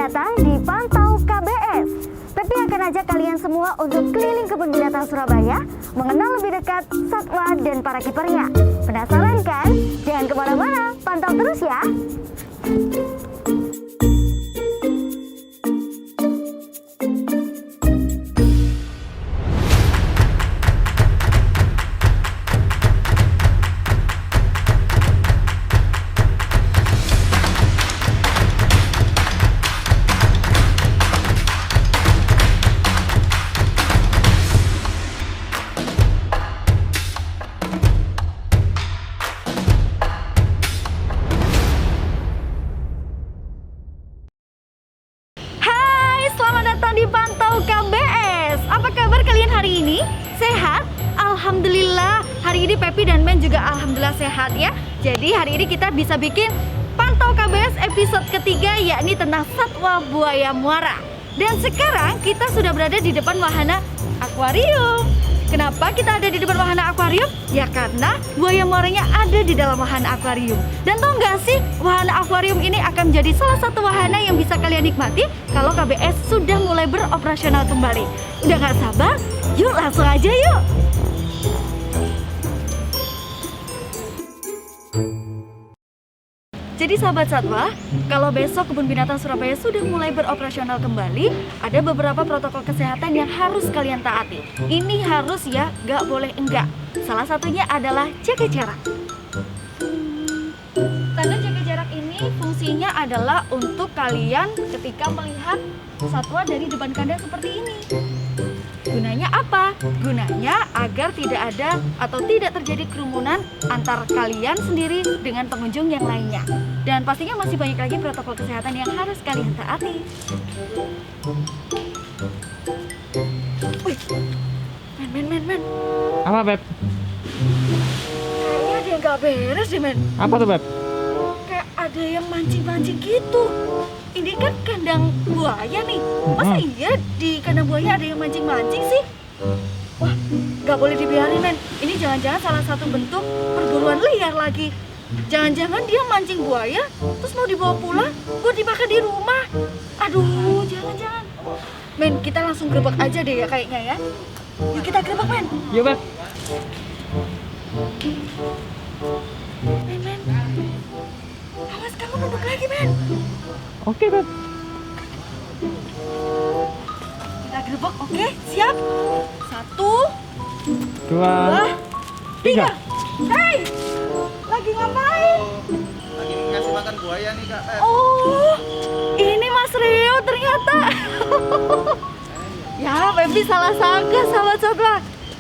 binatang dipantau KBS. Pepi akan ajak kalian semua untuk keliling kebun binatang Surabaya, mengenal lebih dekat satwa dan para kipernya. Penasaran kan? Jangan kemana-mana, pantau terus ya. Dipantau KBS. Apa kabar kalian hari ini? Sehat? Alhamdulillah. Hari ini Pepi dan Men juga alhamdulillah sehat ya. Jadi hari ini kita bisa bikin Pantau KBS episode ketiga, yakni tentang satwa buaya muara. Dan sekarang kita sudah berada di depan wahana akuarium. Kenapa kita ada di depan wahana akuarium? Ya karena buaya muaranya ada di dalam wahana akuarium. Dan tau nggak sih, wahana akuarium ini akan menjadi salah satu wahana yang bisa kalian nikmati kalau KBS sudah mulai beroperasional kembali. Udah nggak sabar? Yuk langsung aja yuk! Jadi sahabat satwa, kalau besok kebun binatang Surabaya sudah mulai beroperasional kembali, ada beberapa protokol kesehatan yang harus kalian taati. Ini harus ya, gak boleh enggak. Salah satunya adalah jaga jarak. Tanda jaga jarak ini fungsinya adalah untuk kalian ketika melihat satwa dari depan kandang seperti ini. Gunanya apa? Gunanya agar tidak ada atau tidak terjadi kerumunan antar kalian sendiri dengan pengunjung yang lainnya. Dan pastinya masih banyak lagi protokol kesehatan yang harus kalian taati. Wih, Men. Apa, Beb? Kayaknya ada yang gak beres deh, Men. Apa tuh, Beb? Kayak ada yang mancing-mancing gitu. Ini kan kandang buaya nih. Masa iya di kandang buaya ada yang mancing-mancing sih? Wah, gak boleh dibiarin, Men. Ini jangan-jangan salah satu bentuk perburuan liar lagi. Jangan-jangan dia mancing buaya, terus mau dibawa pulang buat dimakan di rumah. Aduh, jangan-jangan. Men, kita langsung gerebek aja deh ya kayaknya ya. Yuk kita gerebek, Men. Yuk, Beb. Men. Awas, kamu duduk lagi, Men. Oke, Beb. Kita gerebek, oke? Siap? 1, 2, 3. Hei! Lagi ngapain? Lagi ngasih makan buaya nih Kak. Oh, ini Mas Rio ternyata. Ya, Pepi salah sangka sahabat satwa.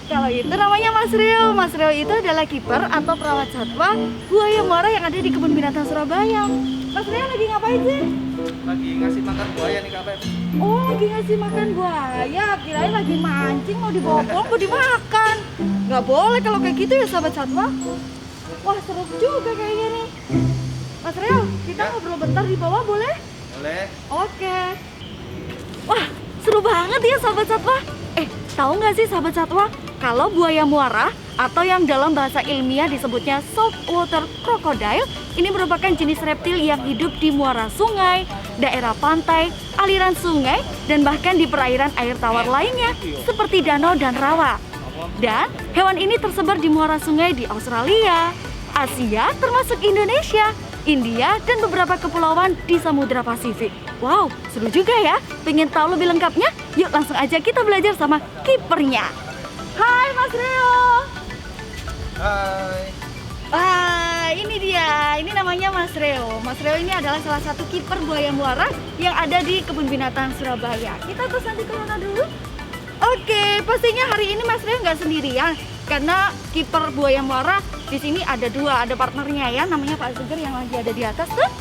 Kalau itu namanya Mas Rio. Mas Rio itu adalah kiper atau perawat satwa buaya muara yang ada di kebun binatang Surabaya. Mas Rio lagi ngapain sih? Lagi ngasih makan buaya nih Kak. Oh, lagi ngasih makan buaya. Kirain lagi mancing mau dibawa pulang mau dimakan. Nggak boleh kalau kayak gitu ya sahabat satwa. Wah, seru juga kayaknya nih. Mas Rio, kita ngobrol bentar di bawah boleh? Boleh. Oke. Wah, seru banget ya sahabat satwa. Tahu nggak sih sahabat satwa, kalau buaya muara atau yang dalam bahasa ilmiah disebutnya saltwater crocodile, ini merupakan jenis reptil yang hidup di muara sungai, daerah pantai, aliran sungai, dan bahkan di perairan air tawar lainnya seperti danau dan rawa. Dan hewan ini tersebar di muara sungai di Australia, Asia, termasuk Indonesia, India, dan beberapa kepulauan di Samudra Pasifik. Wow, seru juga ya. Pengen tahu lebih lengkapnya? Yuk langsung aja kita belajar sama kipernya. Hai Mas Rio. Hai. Ini dia. Ini namanya Mas Rio. Mas Rio ini adalah salah satu kiper buaya muara yang ada di kebun binatang Surabaya. Kita terus nanti ke sana dulu. Oke, pastinya hari ini Mas Rio nggak sendirian karena kiper buaya muara di sini ada dua, ada partnernya ya, namanya Pak Suger yang lagi ada di atas tuh,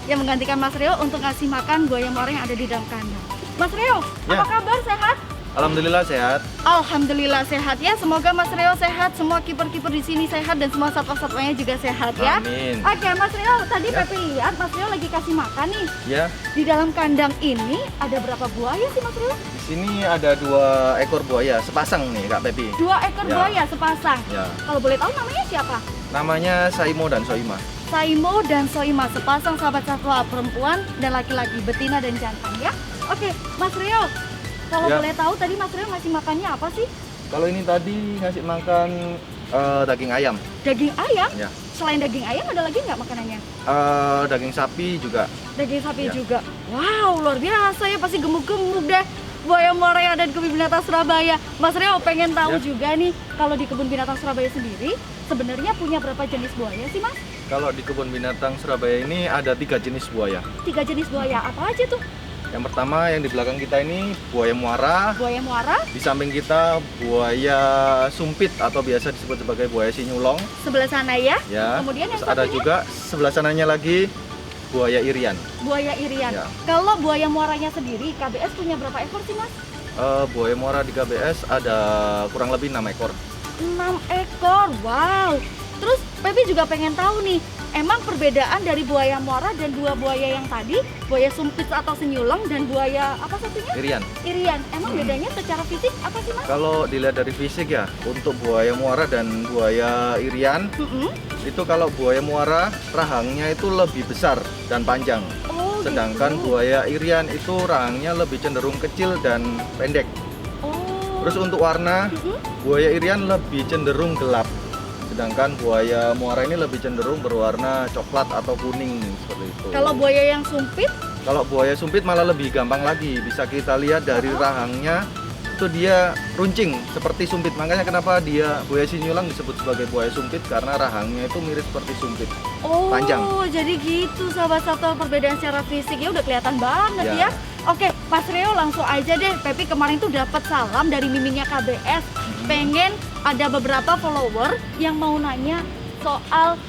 yang menggantikan Mas Rio untuk ngasih makan buaya muara yang ada di dalam kandang. Mas Rio, Ya. apa kabar? Sehat? Alhamdulillah sehat. Alhamdulillah sehat ya. Semoga Mas Rio sehat, semua kiper-kiper di sini sehat dan semua satwa-satwanya juga sehat ya. Amin. Oke, Mas Rio, tadi Ya. Pepi lihat Mas Rio lagi kasih makan nih. Ya, Di dalam kandang ini ada berapa buaya sih Mas Rio? di sini ada 2 ekor buaya sepasang nih Kak Pepi. 2 ekor Ya. buaya sepasang. Ya, Kalau boleh tahu namanya siapa? namanya Saimo dan Soima. Saimo dan Soima, sepasang sahabat satwa perempuan dan laki-laki, betina dan jantan ya. Oke, Mas Rio, kalau Ya. boleh tahu tadi Mas Rio ngasih makannya apa sih? Kalau ini tadi ngasih makan daging ayam, Daging ayam? ya. Selain daging ayam ada lagi nggak makanannya? Daging sapi juga. Daging sapi Ya. juga. Wow, luar biasa ya, pasti gemuk-gemuk deh. Buaya muara yang ada di Kebun Binatang Surabaya. Mas Rio pengen tahu Ya. juga nih, kalau di Kebun Binatang Surabaya sendiri sebenarnya punya berapa jenis buaya sih Mas? Kalau di kebun binatang Surabaya ini ada 3 jenis buaya. 3 jenis buaya, apa aja tuh? Yang pertama yang di belakang kita ini buaya muara. Buaya muara, Di samping kita buaya sumpit atau biasa disebut sebagai buaya sinyulong. sebelah sana ya. Ya. Kemudian yang Terus ada satunya? juga sebelah sananya lagi buaya irian. Buaya irian. Ya. Kalau buaya muaranya sendiri, KBS punya berapa ekor sih Mas? Buaya muara di KBS ada kurang lebih 6 ekor. 6 ekor, wow. Terus Pepi juga pengen tahu nih, emang perbedaan dari buaya muara dan 2 buaya yang tadi, buaya sumpit atau senyulong dan buaya apa satunya? Irian. Irian. Emang bedanya secara fisik apa sih Mas? Kalau dilihat dari fisik ya, untuk buaya muara dan buaya irian Mm-mm. itu kalau buaya muara rahangnya itu lebih besar dan panjang. Oh, Sedangkan gitu. buaya irian itu rahangnya lebih cenderung kecil dan pendek. Oh. Terus untuk warna, Mm-mm. buaya irian lebih cenderung gelap. Sedangkan buaya muara ini lebih cenderung berwarna coklat atau kuning seperti itu. Kalau buaya yang sumpit, Kalau buaya sumpit malah lebih gampang lagi. Bisa kita lihat dari rahangnya itu dia runcing seperti sumpit. Makanya kenapa dia buaya sinyulang disebut sebagai buaya sumpit karena rahangnya itu mirip seperti sumpit. oh, Panjang. jadi gitu sahabat satwa, perbedaan secara fisik ya udah kelihatan banget ya. Ya. Oke, Mas Rio langsung aja deh. Pepi kemarin tuh dapat salam dari miminnya KBS. Pengen ada beberapa follower yang mau nanya soal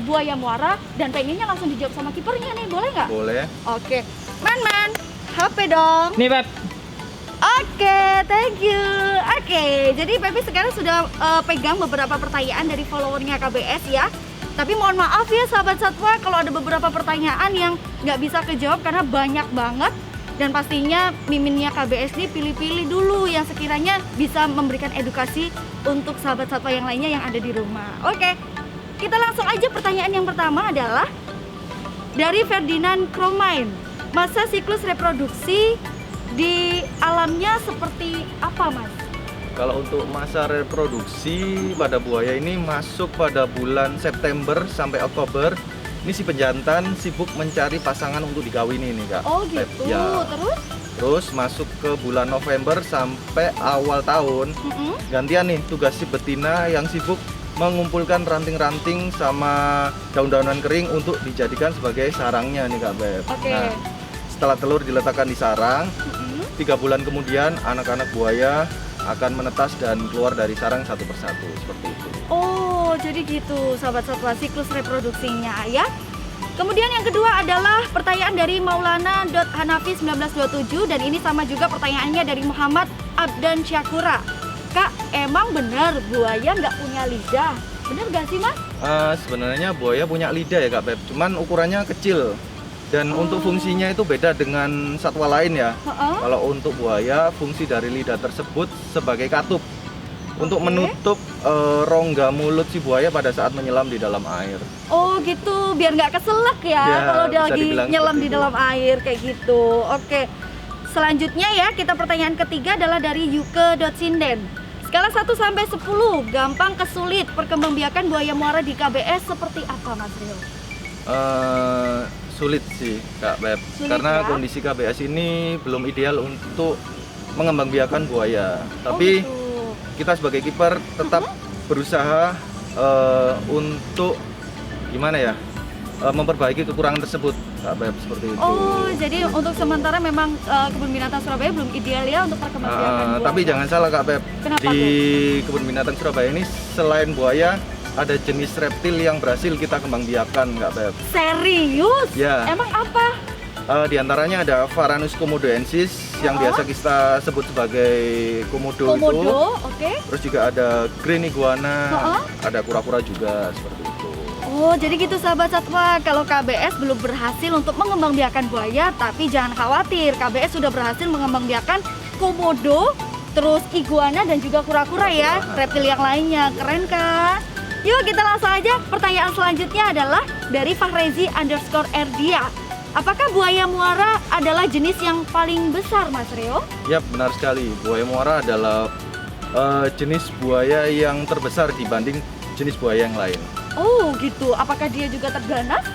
buaya muara dan pengennya langsung dijawab sama kipernya nih, boleh nggak? Boleh. Oke, Man, HP dong. Nih Beb. Oke, thank you. Oke, jadi Pepi sekarang sudah pegang beberapa pertanyaan dari followernya KBS ya. Tapi mohon maaf ya sahabat satwa kalau ada beberapa pertanyaan yang nggak bisa kejawab karena banyak banget. Dan pastinya miminnya KBS ini pilih-pilih dulu yang sekiranya bisa memberikan edukasi untuk sahabat satwa yang lainnya yang ada di rumah. Oke, kita langsung aja pertanyaan yang pertama adalah dari Ferdinand Kromain. Masa siklus reproduksi di alamnya seperti apa, Mas? Kalau untuk masa reproduksi pada buaya ini masuk pada bulan September sampai Oktober. Ini si pejantan sibuk mencari pasangan untuk dikawini nih Kak. Oh gitu, Ya. terus? Terus masuk ke bulan November sampai awal tahun. Mm-mm. Gantian nih tugas si betina yang sibuk mengumpulkan ranting-ranting sama daun-daunan kering untuk dijadikan sebagai sarangnya nih Kak Beb. Oke. Nah, setelah telur diletakkan di sarang, Mm-mm. 3 bulan kemudian anak-anak buaya akan menetas dan keluar dari sarang satu persatu seperti itu. Oh, jadi gitu sahabat satwa siklus reproduksinya ya. Kemudian yang kedua adalah pertanyaan dari Maulana.Hanafi1927 dan ini sama juga pertanyaannya dari Muhammad Abdan Syakura. Kak, emang benar buaya nggak punya lidah? Bener nggak sih, Mas? Sebenarnya buaya punya lidah ya Kak Beb, cuman ukurannya kecil dan untuk fungsinya itu beda dengan satwa lain ya. Heeh. Kalau untuk buaya, fungsi dari lidah tersebut sebagai katup untuk Oke. menutup rongga mulut si buaya pada saat menyelam di dalam air. Oh gitu, biar nggak keselak ya, Ya, kalau dia bisa lagi dibilang nyelam seperti di itu. dalam air kayak gitu. Oke. Selanjutnya ya, kita pertanyaan ketiga adalah dari Yuke.Sinden. Skala 1 sampai 10, gampang ke sulit perkembangbiakan buaya muara di KBS seperti apa, Mas Rio? Sulit sih Kak Beb, Sulit karena ya? kondisi KBS ini belum ideal untuk mengembangbiakan buaya. Oh, Tapi gitu. kita sebagai kiper tetap berusaha untuk gimana ya, memperbaiki kekurangan tersebut Kak Beb, seperti itu. Oh, jadi untuk sementara memang Kebun Binatang Surabaya belum ideal ya untuk perkembangbiakan buaya. Tapi jangan salah Kak Beb, Kenapa di tuh? Kebun Binatang Surabaya ini selain buaya ada jenis reptil yang berhasil kita kembangbiakan Kak Beb. Serius? Ya. Emang apa? Di antaranya ada Varanus komodoensis yang biasa kita sebut sebagai komodo, itu. Komodo, oke. Terus juga ada green iguana, Heeh. ada kura-kura juga seperti itu. Oh, jadi gitu sahabat satwa. Kalau KBS belum berhasil untuk mengembangbiakan buaya, tapi jangan khawatir. KBS sudah berhasil mengembangbiakan komodo, terus iguana dan juga kura-kura ya, reptil yang lainnya. Keren kan? Yuk kita langsung aja. Pertanyaan selanjutnya adalah dari Fahrezi_Erdia. Apakah buaya muara adalah jenis yang paling besar, Mas Rio? Ya, benar sekali. Buaya muara adalah jenis buaya yang terbesar dibanding jenis buaya yang lain. Oh gitu. Apakah dia juga terganas?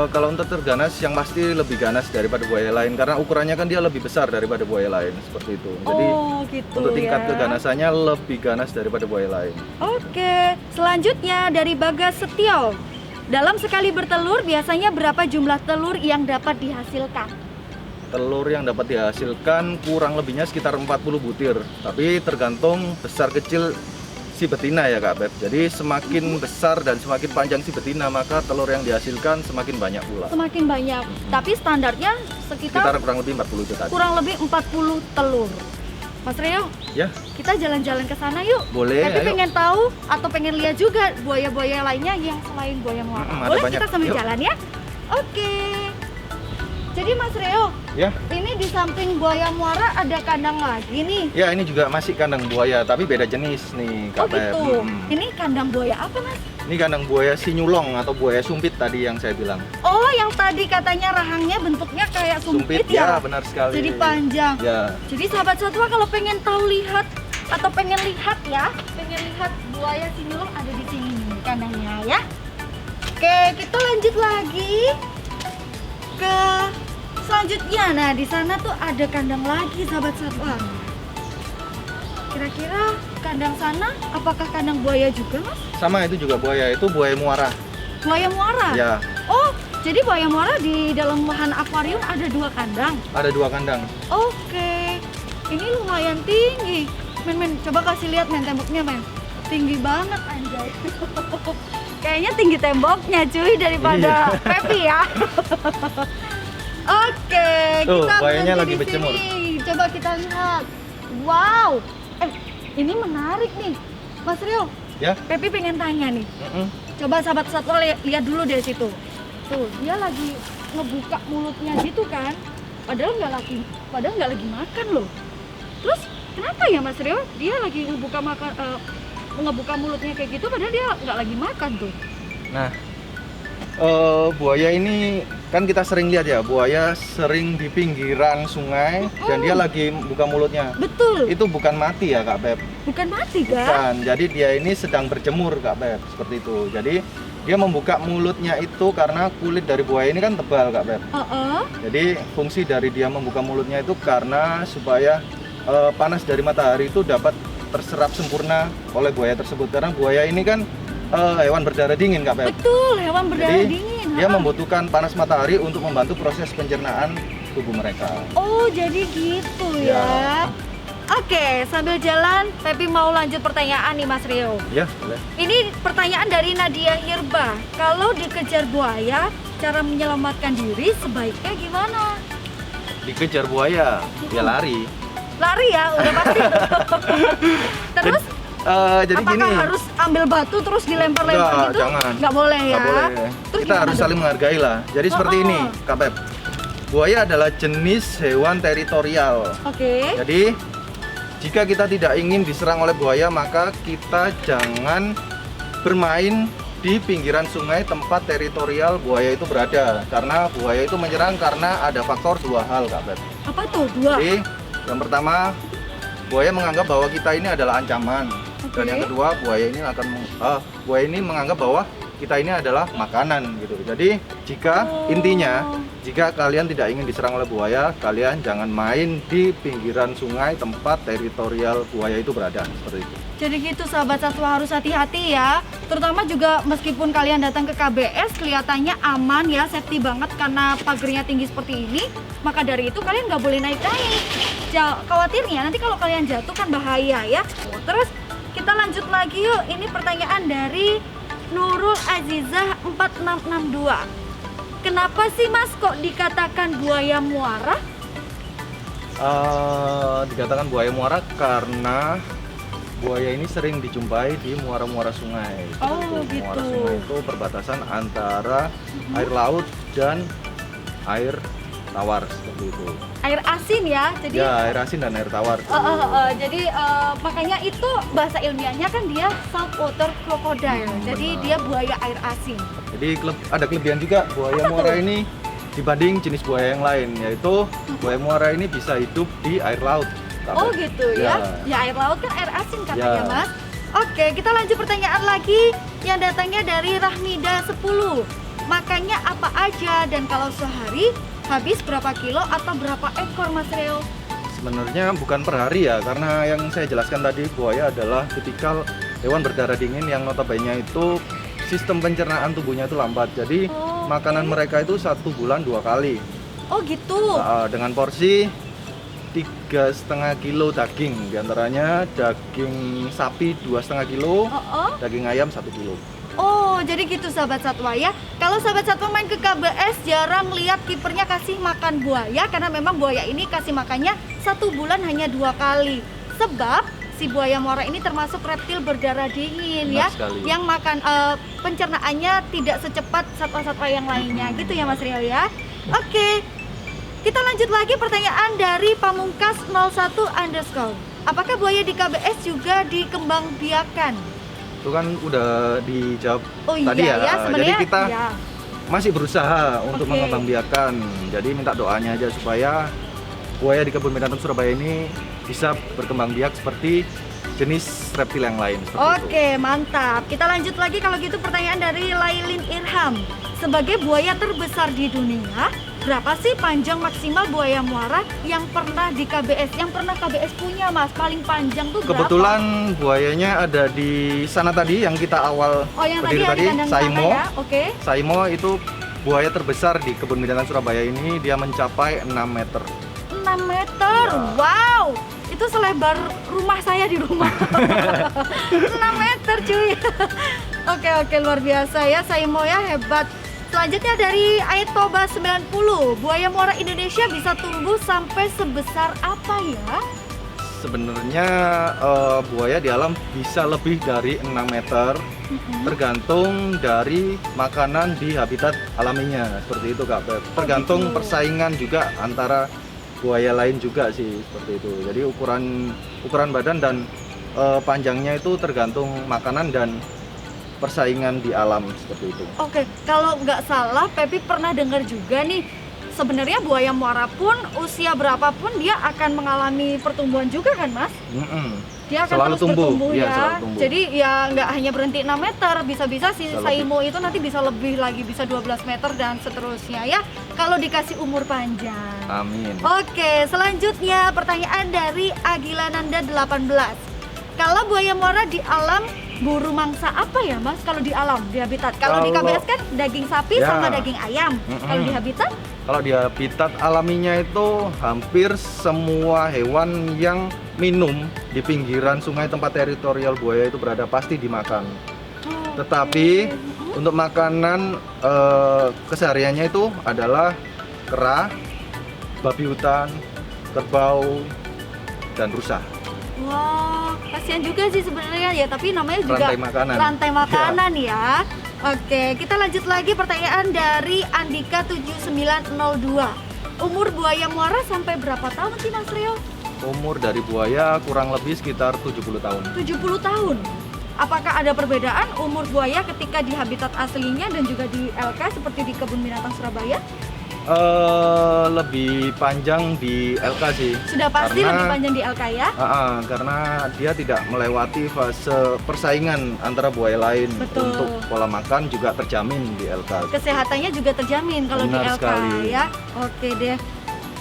Kalau untuk terganas, yang pasti lebih ganas daripada buaya lain karena ukurannya kan dia lebih besar daripada buaya lain seperti itu. Jadi Oh gitu untuk tingkat ya. keganasannya lebih ganas daripada buaya lain. Oke. Selanjutnya dari Bagas Setio. Dalam sekali bertelur biasanya berapa jumlah telur yang dapat dihasilkan? Telur yang dapat dihasilkan kurang lebihnya sekitar 40 butir, tapi tergantung besar kecil si betina ya Kak Beb. Jadi semakin besar dan semakin panjang si betina, maka telur yang dihasilkan semakin banyak pula. Semakin banyak. Tapi standarnya Sekitar sekitar kurang lebih 40 itu tadi. kurang lebih 40 telur. Mas Rio, Ya, kita jalan-jalan ke sana yuk. boleh. Tapi Ayo. pengen tahu atau pengen lihat juga buaya-buaya lainnya yang selain buaya muara. Ada Boleh banyak. kita sambil Yuk. jalan ya? Oke. Jadi Mas Rio, Ya, ini di samping buaya muara ada kandang lagi nih. ya ini juga masih kandang buaya, tapi beda jenis nih Oh Kak Beb. gitu. Mm-mm. Ini kandang buaya apa Mas? Ini kandang buaya sinyulong atau buaya sumpit tadi yang saya bilang. Oh yang tadi katanya rahangnya bentuknya kayak sumpit, ya, ya? benar sekali. Jadi panjang. Ya, Jadi sahabat satwa kalau pengen tahu lihat atau pengen lihat ya, pengen lihat buaya sinyulong ada di sini nih kandangnya ya. Oke, kita lanjut lagi ke selanjutnya. Nah, di sana tuh ada kandang lagi sahabat satwa. Kira-kira kandang sana apakah kandang buaya juga, Mas? sama itu juga buaya, itu buaya muara. Buaya muara? Ya, Oh, jadi buaya muara di dalam wahana akuarium ada 2 kandang. ada 2 kandang. Oke, ini lumayan tinggi. Men, coba kasih lihat men temboknya men. Tinggi banget anjay. Kayaknya tinggi temboknya cuy daripada Iya. Pepi ya. Oke, Tuh, kita buayanya berhenti lagi di berjemur. sini. Coba kita lihat. Wow, ini menarik nih, Mas Rio. Ya. Pepi pengen tanya nih. Mm-mm. Coba sahabat satwa lihat dulu dari situ. Tuh, dia lagi ngebuka mulutnya gitu kan. Padahal nggak lagi makan loh. Terus kenapa ya Mas Rio? Dia lagi ngebuka mulutnya kayak gitu padahal dia nggak lagi makan tuh. Nah, buaya ini kan kita sering lihat ya, buaya sering di pinggiran sungai dan dia lagi buka mulutnya. Betul. Itu bukan mati ya Kak Beb. Bukan mati kan? Bukan. Jadi dia ini sedang berjemur Kak Beb, seperti itu. Jadi dia membuka mulutnya itu karena kulit dari buaya ini kan tebal Kak Beb. Jadi fungsi dari dia membuka mulutnya itu karena supaya panas dari matahari itu dapat terserap sempurna oleh buaya tersebut. Karena buaya ini kan hewan berdarah dingin Kak Beb. Betul, hewan berdarah Jadi dingin. dia membutuhkan panas matahari untuk membantu proses pencernaan tubuh mereka. Oh, jadi gitu ya. Ya. Oke, sambil jalan, Pepi mau lanjut pertanyaan nih Mas Rio. Ya, boleh. Ini pertanyaan dari Nadia Hirba. Kalau dikejar buaya, cara menyelamatkan diri sebaiknya gimana? Dikejar buaya, dia lari. Lari ya, udah pasti. Terus Jadi apakah gini. harus ambil batu terus dilempar-lempar Enggak, gitu? jangan. Nggak boleh ya? Nggak boleh. Terus Kita gimana harus dong? saling menghargai lah. Jadi seperti ini, Kak Beb. Buaya adalah jenis hewan teritorial. Oke. Jadi jika kita tidak ingin diserang oleh buaya, maka kita jangan bermain di pinggiran sungai tempat teritorial buaya itu berada. Karena buaya itu menyerang karena ada faktor 2 hal, Kak Beb. Apa tuh? 2. Jadi yang pertama, buaya menganggap bahwa kita ini adalah ancaman. Dan Oke. yang kedua, buaya ini menganggap bahwa kita ini adalah makanan gitu. Jadi intinya jika kalian tidak ingin diserang oleh buaya, kalian jangan main di pinggiran sungai tempat teritorial buaya itu berada, seperti itu. Jadi gitu sahabat satwa, harus hati-hati ya. Terutama juga meskipun kalian datang ke KBS kelihatannya aman ya, safety banget karena pagernya tinggi seperti ini. Maka dari itu kalian nggak boleh naik-naik. Khawatirnya nanti kalau kalian jatuh kan bahaya ya. Terus kita lanjut lagi yuk. Ini pertanyaan dari Nurul Azizah 4662. Kenapa sih Mas kok dikatakan buaya muara? Dikatakan buaya muara karena buaya ini sering dijumpai di muara-muara sungai. Oh, Seperti itu. Muara gitu. sungai itu perbatasan antara air laut dan air tawar seperti itu. Air asin ya. Jadi Ya, air asin dan air tawar. jadi makanya itu bahasa ilmiahnya kan dia saltwater crocodile. Jadi Benar. dia buaya air asin. Jadi ada kelebihan juga buaya Apa muara tuh? ini dibanding jenis buaya yang lain, yaitu buaya muara ini bisa hidup di air laut. Kak Oh Beb. gitu ya. Ya. Ya air laut kan air asin katanya, Ya. Mas. Oke, kita lanjut pertanyaan lagi yang datangnya dari Rahmida 10. Makannya apa aja dan kalau sehari habis berapa kilo atau berapa ekor, Mas Reo? Sebenarnya bukan per hari ya, karena yang saya jelaskan tadi buaya adalah tipikal hewan berdarah dingin yang notabene itu sistem pencernaan tubuhnya itu lambat. Jadi Oh, makanan mereka itu 1 bulan 2 kali. Oh gitu. Dengan porsi 3,5 kilo daging, diantaranya daging sapi 2,5 kilo, daging ayam 1 kilo. Oh, jadi gitu sahabat satwa ya. Kalau sahabat satwa main ke KBS jarang lihat kipernya kasih makan buaya karena memang buaya ini kasih makannya 1 bulan hanya 2 kali. Sebab si buaya muara ini termasuk reptil berdarah dingin Benar ya, sekali. yang makan pencernaannya tidak secepat satwa-satwa yang lainnya gitu ya Mas Rio ya. Oke. Kita lanjut lagi pertanyaan dari Pamungkas 01_. Apakah buaya di KBS juga dikembangbiakan? Itu kan udah dijawab Oh iya tadi ya. ya, sebenarnya Jadi kita ya. masih berusaha untuk Oke. mengembangbiakan. Jadi minta doanya aja supaya buaya di kebun binatang Surabaya ini bisa berkembang biak seperti jenis reptil yang lain. Seperti itu. Oke, mantap. Kita lanjut lagi kalau gitu pertanyaan dari Lailin Irham. Sebagai buaya terbesar di dunia, berapa sih panjang maksimal buaya muara yang pernah di KBS? Yang pernah KBS punya, Mas? Paling panjang tuh berapa? Kebetulan buayanya ada di sana tadi yang kita awal Oh, yang tadi berdiri yang di kandang sana Saimo. ya. Oke. Saimo itu buaya terbesar di kebun binatang Surabaya ini, dia mencapai 6 meter. 6 meter. Ya. Wow. Itu selebar rumah saya di rumah. 6 meter, cuy. Oke, luar biasa ya Saimo ya, hebat. Selanjutnya dari Aitoba 90. Buaya muara Indonesia bisa tumbuh sampai sebesar apa ya? Sebenarnya buaya di alam bisa lebih dari 6 meter, tergantung dari makanan di habitat alaminya. Seperti itu Kak Beb. Tergantung gitu. persaingan juga antara buaya lain juga sih, seperti itu. Jadi ukuran badan dan panjangnya itu tergantung makanan dan persaingan di alam, seperti itu. Oke, kalau nggak salah Pepi pernah dengar juga nih, sebenarnya buaya muara pun usia berapapun dia akan mengalami pertumbuhan juga kan, Mas? Dia akan Selalu terus tumbuh, bertumbuh iya, ya. selalu tumbuh. Jadi ya nggak hanya berhenti 6 meter, bisa-bisa si Bisa Saimo itu nanti bisa lebih lagi, bisa 12 meter dan seterusnya ya. Kalau dikasih umur panjang. Amin. Oke, selanjutnya pertanyaan dari Agilananda 18. Kalau buaya muara di alam buru mangsa apa ya, Mas? Kalau di alam, di habitat. Kalau di Kalau- KBS kan daging sapi Ya. sama daging ayam. Kalau di habitat? Kalau di habitat alaminya itu hampir semua hewan yang minum di pinggiran sungai tempat teritorial buaya itu berada pasti dimakan. Tetapi untuk makanan kesehariannya itu adalah kera, babi hutan, kerbau, dan rusa. Wah, kasihan juga sih sebenarnya ya, tapi namanya juga Rantai makanan. rantai makanan ya. Oke, kita lanjut lagi pertanyaan dari Andika 7902. Umur buaya muara sampai berapa tahun sih, Mas Rio? Umur dari buaya kurang lebih sekitar 70 tahun. 70 tahun. Apakah ada perbedaan umur buaya ketika di habitat aslinya dan juga di LK seperti di Kebun Binatang Surabaya? Lebih panjang di LK sih. Sudah pasti Karena- lebih panjang di LK ya? Karena dia tidak melewati fase persaingan antara buaya lain. Betul. Untuk pola makan juga terjamin di LK. Kesehatannya juga terjamin kalau di Benar LK sekali. ya. Oke deh.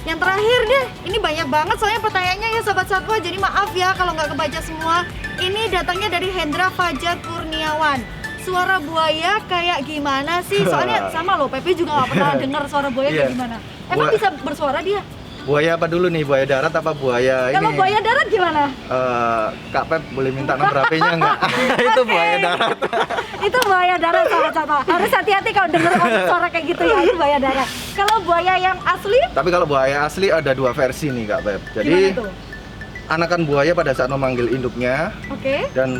Yang terakhir deh, ini banyak banget soalnya pertanyaannya ya Sobat Satwa, jadi maaf ya kalau nggak kebaca semua. Ini datangnya dari Hendra Fajar Kurniawan. Suara buaya kayak gimana sih? Soalnya sama loh, Pepe juga nggak pernah dengar suara buaya kayak Iya. gimana. Emang Buaya- bisa bersuara dia? Buaya apa dulu nih? Buaya darat apa buaya Kalau ini? buaya darat gimana? Kak Pep boleh minta nomor HP-nya nggak? Itu buaya darat. Itu buaya darat Sobat Satwa. Harus hati-hati kalau denger suara kayak gitu ya, itu buaya darat. Kalau buaya yang asli, Tapi kalau buaya asli ada 2 versi nih Kak Pep. Jadi gimana tuh? anakan buaya pada saat memanggil induknya Oke. dan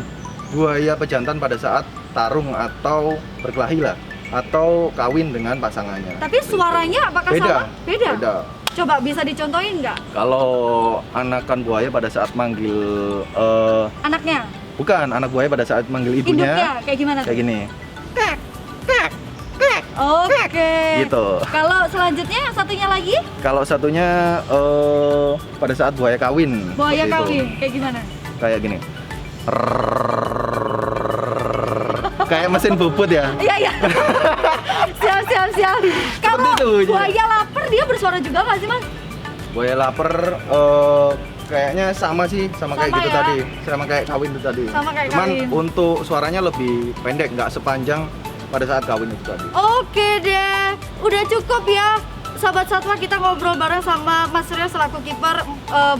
buaya pejantan pada saat tarung atau berkelahi lah. atau kawin dengan pasangannya. Tapi suaranya apakah Beda. sama? Beda. Coba bisa dicontohin nggak? Kalau anakan buaya pada saat manggil Anaknya, bukan anak buaya pada saat manggil ibunya induknya kayak gimana tuh? kayak gini. Oke. Gitu. Kalau selanjutnya yang satunya lagi, Kalau satunya pada saat buaya kawin. buaya seperti itu. kawin, kayak gimana? Kayak gini. Kayak mesin bubut ya. Iya. Siap. Kalau itu bunyinya. buaya lapar dia bersuara juga nggak sih, Mas? Buaya lapar kayaknya sama sih, sama kayak Sama gitu ya? tadi. Sama kayak kawin itu tadi. Sama kayak Cuman kawin. untuk suaranya lebih pendek, nggak sepanjang pada saat kawin itu tadi. Oke deh, udah cukup ya. Sahabat Satwa, kita ngobrol bareng sama Mas Rio selaku kiper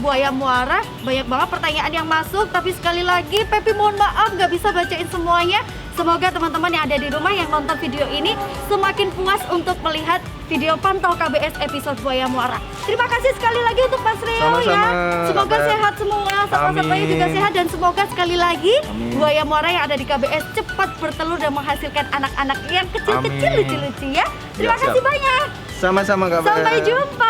Buaya Muara. Banyak banget pertanyaan yang masuk, tapi sekali lagi Pepi mohon maaf nggak bisa bacain semuanya. Semoga teman-teman yang ada di rumah yang nonton video ini semakin puas untuk melihat video pantau KBS episode Buaya Muara. Terima kasih sekali lagi untuk Mas Rio Sama-sama, ya. Semoga Kak. sehat semua, satwa-satwanya juga Amin. sehat, dan semoga sekali lagi Amin. Buaya Muara yang ada di KBS cepat bertelur dan menghasilkan anak-anak yang kecil-kecil Amin. lucu-lucu ya. Terima Ya, siap. kasih banyak. Sama-sama Kak. Sampai Bel. jumpa.